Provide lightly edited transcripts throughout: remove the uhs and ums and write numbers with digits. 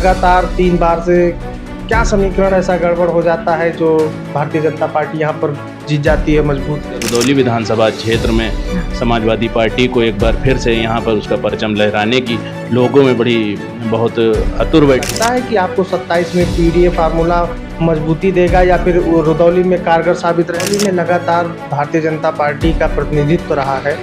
लगातार 3 बार से क्या समीकरण ऐसा गड़बड़ हो जाता है जो भारतीय जनता पार्टी यहाँ पर जीत जाती है मजबूत? रुदौली विधानसभा क्षेत्र में समाजवादी पार्टी को एक बार फिर से यहाँ पर उसका परचम लहराने की लोगों में बहुत आतुर लगता है कि आपको 27 में पीडीए फार्मूला मजबूती देगा या फिर रुदौली में कारगर साबित रहेगी? में लगातार भारतीय जनता पार्टी का प्रतिनिधित्व रहा है,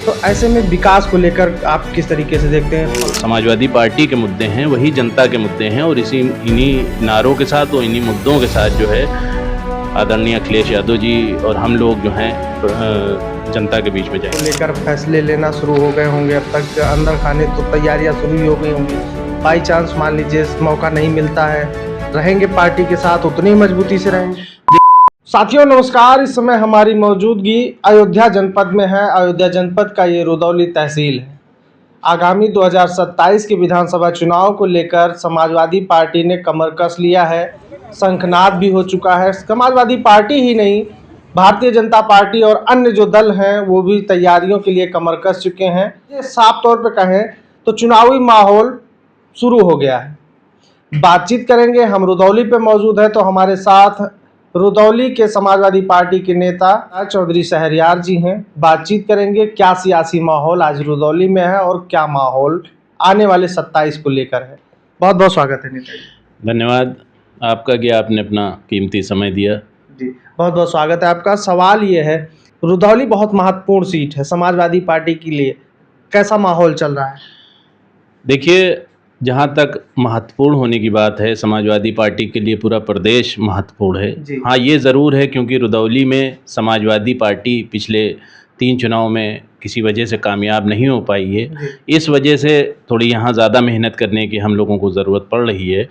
तो ऐसे में विकास को लेकर आप किस तरीके से देखते हैं? समाजवादी पार्टी के मुद्दे हैं वही जनता के मुद्दे हैं और इन्हीं नारों के साथ और इन्हीं मुद्दों के साथ जो है आदरणीय अखिलेश यादव जी और हम लोग जो हैं जनता के बीच में जाएंगे। लेकर फैसले लेना शुरू हो गए होंगे, अब तक अंदर खाने तो तैयारियां शुरू ही हो गई होंगी। बाई चांस मान लीजिए मौका नहीं मिलता है, रहेंगे पार्टी के साथ उतनी मजबूती से रहेंगे? साथियों नमस्कार, इस समय हमारी मौजूदगी अयोध्या जनपद में है। अयोध्या जनपद का ये रुदौली तहसील है। आगामी 2027 के विधानसभा चुनाव को लेकर समाजवादी पार्टी ने कमर कस लिया है, शंखनाद भी हो चुका है। समाजवादी पार्टी ही नहीं, भारतीय जनता पार्टी और अन्य जो दल हैं वो भी तैयारियों के लिए कमर कस चुके हैं। ये साफ तौर पर कहें तो चुनावी माहौल शुरू हो गया है। बातचीत करेंगे, हम रुदौली पे मौजूद है तो हमारे साथ रुदौली के समाजवादी पार्टी के नेता चौधरी शहरयार जी हैं। बातचीत करेंगे क्या सियासी माहौल आज रुदौली में है और क्या माहौल आने वाले 27 को लेकर है। बहुत बहुत स्वागत है नेता जी। धन्यवाद आपका कि आपने अपना कीमती समय दिया। जी बहुत बहुत स्वागत है आपका। सवाल ये है, रुदौली बहुत महत्वपूर्ण सीट है समाजवादी पार्टी के लिए, कैसा माहौल चल रहा है? देखिए, जहाँ तक महत्वपूर्ण होने की बात है, समाजवादी पार्टी के लिए पूरा प्रदेश महत्वपूर्ण है। हाँ, ये ज़रूर है क्योंकि रुदौली में समाजवादी पार्टी पिछले 3 चुनाव में किसी वजह से कामयाब नहीं हो पाई है। इस वजह से थोड़ी यहाँ ज़्यादा मेहनत करने की हम लोगों को ज़रूरत पड़ रही है।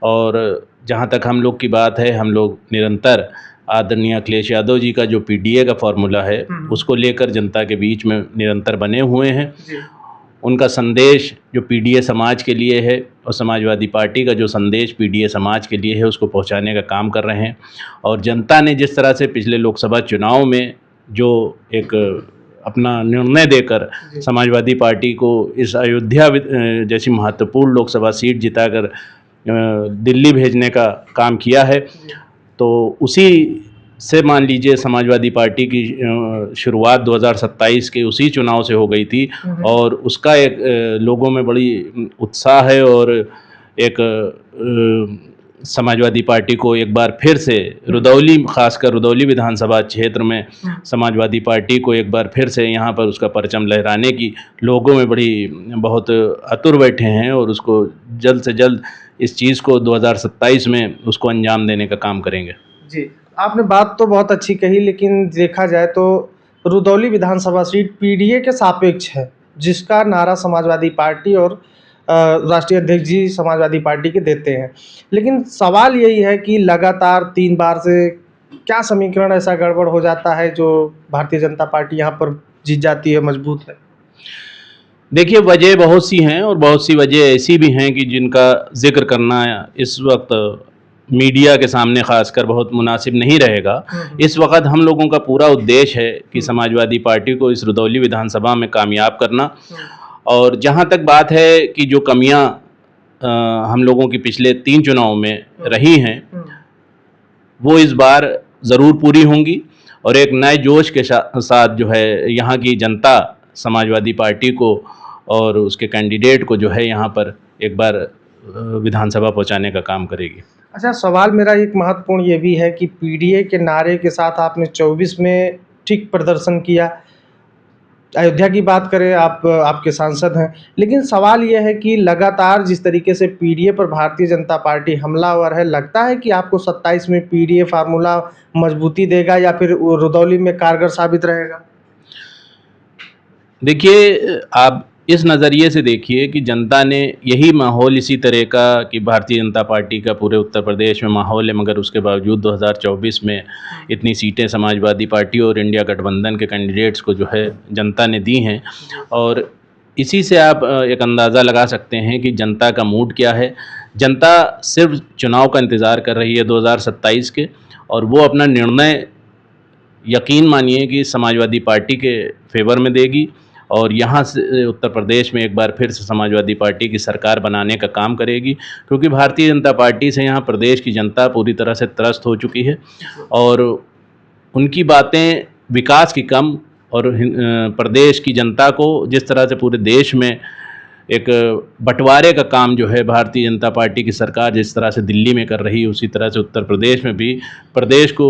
और जहाँ तक हम लोग की बात है, हम लोग निरंतर आदरणीय अखिलेश यादव जी का जो पीडीए का फॉर्मूला है उसको लेकर जनता के बीच में निरंतर बने हुए हैं। उनका संदेश जो पीडीए समाज के लिए है और समाजवादी पार्टी का जो संदेश पीडीए समाज के लिए है उसको पहुंचाने का काम कर रहे हैं। और जनता ने जिस तरह से पिछले लोकसभा चुनाव में जो एक अपना निर्णय देकर समाजवादी पार्टी को इस अयोध्या जैसी महत्वपूर्ण लोकसभा सीट जिताकर दिल्ली भेजने का काम किया है, तो उसी से मान लीजिए समाजवादी पार्टी की शुरुआत 2027 के उसी चुनाव से हो गई थी और उसका एक लोगों में बड़ी उत्साह है और एक समाजवादी पार्टी को एक बार फिर से रुदौली, खासकर रुदौली विधानसभा क्षेत्र में समाजवादी पार्टी को एक बार फिर से यहाँ पर उसका परचम लहराने की लोगों में बहुत आतुर बैठे हैं और उसको जल्द से जल्द इस चीज़ को 2027 में उसको अंजाम देने का काम करेंगे। जी, आपने बात तो बहुत अच्छी कही, लेकिन देखा जाए तो रुदौली विधानसभा सीट पीडीए के सापेक्ष है, जिसका नारा समाजवादी पार्टी और राष्ट्रीय अध्यक्ष जी समाजवादी पार्टी के देते हैं। लेकिन सवाल यही है कि लगातार 3 बार से क्या समीकरण ऐसा गड़बड़ हो जाता है जो भारतीय जनता पार्टी यहाँ पर जीत जाती है मजबूत है? देखिए, वजह बहुत सी हैं और बहुत सी वजह ऐसी भी हैं कि जिनका जिक्र करना इस वक्त मीडिया के सामने खासकर बहुत मुनासिब नहीं रहेगा। इस वक्त हम लोगों का पूरा उद्देश्य है कि समाजवादी पार्टी को इस रुदौली विधानसभा में कामयाब करना। और जहां तक बात है कि जो कमियां हम लोगों की पिछले 3 चुनाव में रही हैं वो इस बार ज़रूर पूरी होंगी और एक नए जोश के साथ जो है यहाँ की जनता समाजवादी पार्टी को और उसके कैंडिडेट को जो है यहाँ पर एक बार विधानसभा पहुँचाने का काम करेगी। अच्छा, सवाल मेरा एक महत्वपूर्ण ये भी है कि पीडीए के नारे के साथ आपने 24 में ठीक प्रदर्शन किया। अयोध्या की बात करें, आपके सांसद हैं, लेकिन सवाल ये है कि लगातार जिस तरीके से पीडीए पर भारतीय जनता पार्टी हमलावर है, लगता है कि आपको 27 में पीडीए फार्मूला मजबूती देगा या फिर रुदौली में कारगर साबित रहेगा? देखिए, आप इस नज़रिए से देखिए कि जनता ने यही माहौल इसी तरह का कि भारतीय जनता पार्टी का पूरे उत्तर प्रदेश में माहौल है, मगर उसके बावजूद 2024 में इतनी सीटें समाजवादी पार्टी और इंडिया गठबंधन के कैंडिडेट्स को जो है जनता ने दी हैं। और इसी से आप एक अंदाज़ा लगा सकते हैं कि जनता का मूड क्या है। जनता सिर्फ चुनाव का इंतज़ार कर रही है 2027 के, और वो अपना निर्णय यकीन मानिए कि समाजवादी पार्टी के फेवर में देगी और यहाँ से उत्तर प्रदेश में एक बार फिर से समाजवादी पार्टी की सरकार बनाने का काम करेगी, क्योंकि भारतीय जनता पार्टी से यहाँ प्रदेश की जनता पूरी तरह से त्रस्त हो चुकी है और उनकी बातें विकास की कम और प्रदेश की जनता को जिस तरह से पूरे देश में एक बंटवारे का काम जो है भारतीय जनता पार्टी की सरकार जिस तरह से दिल्ली में कर रही है, उसी तरह से उत्तर प्रदेश में भी प्रदेश को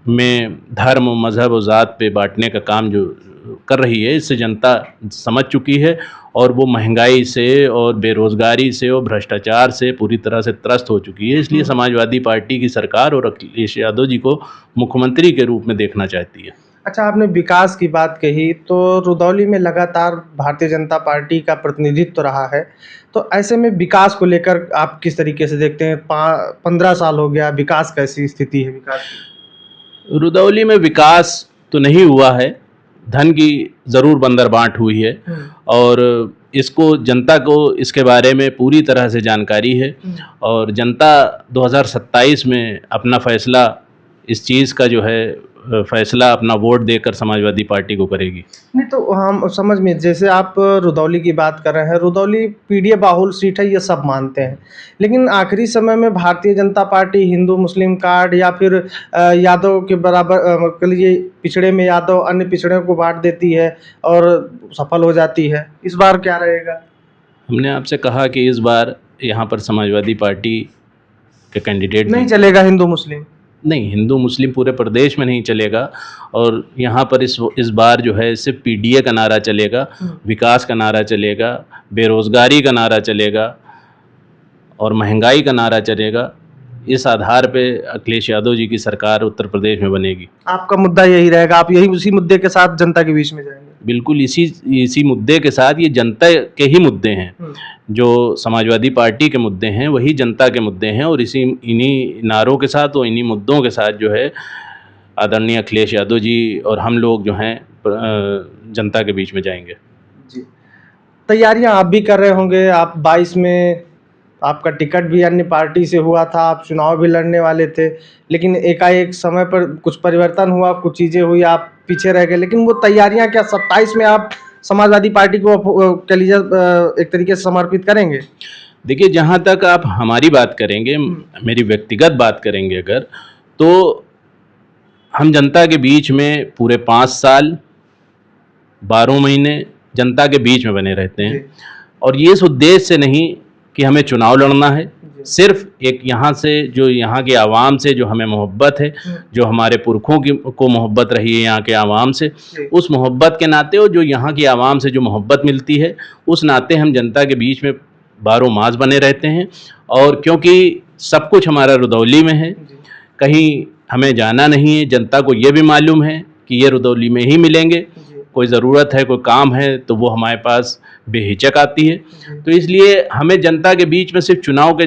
में धर्म, मज़हब और ज़ात पे बांटने का काम जो कर रही है, इससे जनता समझ चुकी है और वो महंगाई से और बेरोज़गारी से और भ्रष्टाचार से पूरी तरह से त्रस्त हो चुकी है। इसलिए समाजवादी पार्टी की सरकार और अखिलेश यादव जी को मुख्यमंत्री के रूप में देखना चाहती है। अच्छा, आपने विकास की बात कही, तो रुदौली में लगातार भारतीय जनता पार्टी का प्रतिनिधित्व रहा है, तो ऐसे में विकास को लेकर आप किस तरीके से देखते हैं? 15 साल हो गया, विकास कैसी स्थिति है विकास की? रुदौली में विकास तो नहीं हुआ है, धन की ज़रूर बंदरबांट हुई है और इसको जनता को इसके बारे में पूरी तरह से जानकारी है और जनता 2027 में अपना फैसला इस चीज़ का जो है फैसला अपना वोट देकर समाजवादी पार्टी को करेगी। नहीं तो हम समझ में, जैसे आप रुदौली की बात कर रहे हैं, रुदौली पीडीए बाहुल सीट है, ये सब मानते हैं, लेकिन आखिरी समय में भारतीय जनता पार्टी हिंदू मुस्लिम कार्ड या फिर यादव के बराबर के लिए पिछड़े में यादव अन्य पिछड़े को बांट देती है और सफल हो जाती है। इस बार क्या रहेगा? हमने आपसे कहा कि इस बार यहाँ पर समाजवादी पार्टी के कैंडिडेट नहीं चलेगा हिंदू मुस्लिम? नहीं, हिंदू मुस्लिम पूरे प्रदेश में नहीं चलेगा और यहाँ पर इस बार जो है सिर्फ पीडीए का नारा चलेगा, विकास का नारा चलेगा, बेरोज़गारी का नारा चलेगा और महंगाई का नारा चलेगा। इस आधार पे अखिलेश यादव जी की सरकार उत्तर प्रदेश में बनेगी। आपका मुद्दा यही रहेगा, आप यही उसी मुद्दे के साथ जनता के बीच में जाएंगे? बिल्कुल इसी मुद्दे के साथ, ये जनता के ही मुद्दे हैं, जो समाजवादी पार्टी के मुद्दे हैं वही जनता के मुद्दे हैं और इन्हीं नारों के साथ और इन्हीं मुद्दों के साथ जो है आदरणीय अखिलेश यादव जी और हम लोग जो हैं जनता के बीच में जाएंगे। जी, तैयारियां आप भी कर रहे होंगे, आप 22 में आपका टिकट भी अन्य पार्टी से हुआ था, आप चुनाव भी लड़ने वाले थे, लेकिन एकाएक समय पर कुछ परिवर्तन हुआ, कुछ चीज़ें हुई, आप पीछे रह गए। लेकिन वो तैयारियां क्या 27 में आप समाजवादी पार्टी को के लिए एक तरीके से समर्पित करेंगे? देखिए, जहाँ तक आप हमारी बात करेंगे, मेरी व्यक्तिगत बात करेंगे अगर, तो हम जनता के बीच में पूरे 5 साल 12 महीने जनता के बीच में बने रहते हैं और ये इस उद्देश्य से नहीं कि हमें चुनाव लड़ना है, सिर्फ एक यहाँ से जो यहाँ के आवाम से जो हमें मोहब्बत है, जो हमारे पुरखों को मोहब्बत रही है यहाँ के आवाम से, उस मोहब्बत के नाते और जो यहाँ की आवाम से जो मोहब्बत मिलती है उस नाते हम जनता के बीच में बारों मास बने रहते हैं। और क्योंकि सब कुछ हमारा रुदौली में है, कहीं हमें जाना नहीं है, जनता को ये भी मालूम है कि ये रुदौली में ही मिलेंगे, कोई ज़रूरत है, कोई काम है तो वो हमारे पास बेहिचक आती है। तो इसलिए हमें जनता के बीच में सिर्फ चुनाव के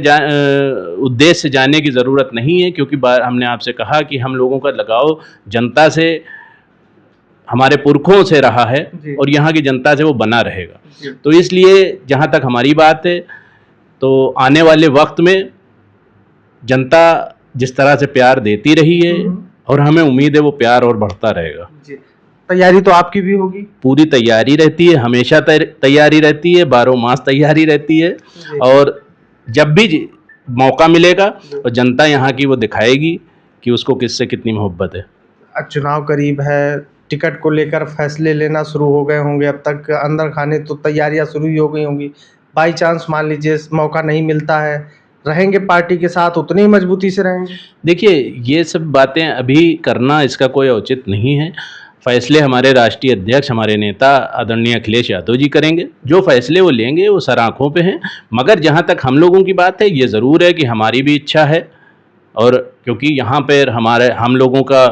उद्देश्य से जाने की ज़रूरत नहीं है, क्योंकि हमने आपसे कहा कि हम लोगों का लगाव जनता से, हमारे पुरखों से रहा है और यहाँ की जनता से वो बना रहेगा। तो इसलिए जहाँ तक हमारी बात है, तो आने वाले वक्त में जनता जिस तरह से प्यार देती रही है और हमें उम्मीद है वो प्यार और बढ़ता रहेगा। तैयारी तो आपकी भी होगी? पूरी तैयारी रहती है, हमेशा तैयारी रहती है, 12 मास तैयारी रहती है और जब भी मौका मिलेगा और जनता यहाँ की वो दिखाएगी कि उसको किससे कितनी मोहब्बत है। चुनाव करीब है, टिकट को लेकर फैसले लेना शुरू हो गए होंगे, अब तक अंदर खाने तो तैयारियां शुरू ही हो गई होंगी। बाई चांस मान लीजिए मौका नहीं मिलता है, रहेंगे पार्टी के साथ, उतनी मजबूती से रहेंगे? देखिए, ये सब बातें अभी करना इसका कोई औचित्य नहीं है। फैसले हमारे राष्ट्रीय अध्यक्ष, हमारे नेता आदरणीय अखिलेश यादव जी करेंगे। जो फैसले वो लेंगे वो सर आँखों पे हैं। मगर जहाँ तक हम लोगों की बात है, ये ज़रूर है कि हमारी भी इच्छा है, और क्योंकि यहाँ पर हम लोगों का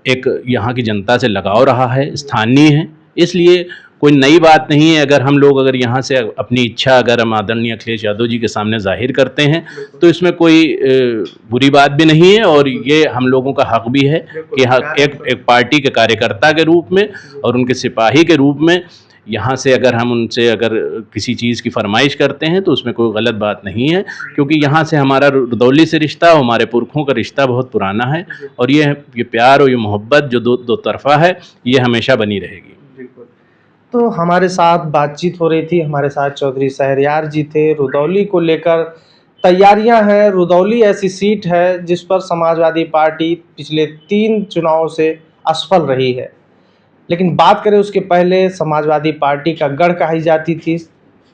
एक यहाँ की जनता से लगाव रहा है, स्थानीय है, इसलिए कोई नई बात नहीं है। अगर यहाँ से अपनी इच्छा अगर हम आदरणीय अखिलेश यादव जी के सामने जाहिर करते हैं तो इसमें कोई बुरी बात भी नहीं है और ये हम लोगों का हक भी है कि एक पार्टी के कार्यकर्ता के रूप में और उनके सिपाही के रूप में यहाँ से अगर हम उनसे अगर किसी चीज़ की फरमाइश करते हैं तो उसमें कोई गलत बात नहीं है, क्योंकि यहाँ से हमारा रुदौली से रिश्ता, हमारे पुरखों का रिश्ता बहुत पुराना है और ये प्यार और ये मोहब्बत जो दो तरफ़ा है, ये हमेशा बनी रहेगी। तो हमारे साथ बातचीत हो रही थी, हमारे साथ चौधरी शहरयार जी थे। रुदौली को लेकर तैयारियां हैं। रुदौली ऐसी सीट है जिस पर समाजवादी पार्टी पिछले 3 चुनावों से असफल रही है। लेकिन बात करें उसके पहले, समाजवादी पार्टी का गढ़ कही जाती थी।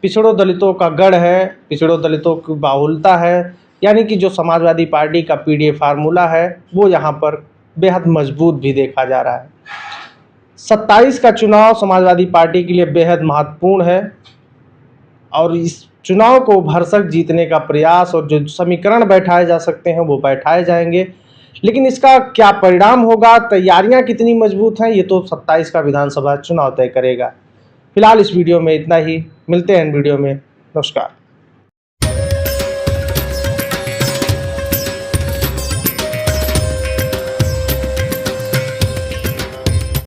पिछड़ों दलितों का गढ़ है, पिछड़ों दलितों की बाहुलता है, यानी कि जो समाजवादी पार्टी का पीडीए फार्मूला है वो यहाँ पर बेहद मजबूत भी देखा जा रहा है। 27 का चुनाव समाजवादी पार्टी के लिए बेहद महत्वपूर्ण है और इस चुनाव को भरसक जीतने का प्रयास और जो समीकरण बैठाए जा सकते हैं वो बैठाए जाएंगे। लेकिन इसका क्या परिणाम होगा, तैयारियां कितनी मजबूत हैं, ये तो 27 का विधानसभा चुनाव तय करेगा। फिलहाल इस वीडियो में इतना ही। मिलते हैं वीडियो में। नमस्कार।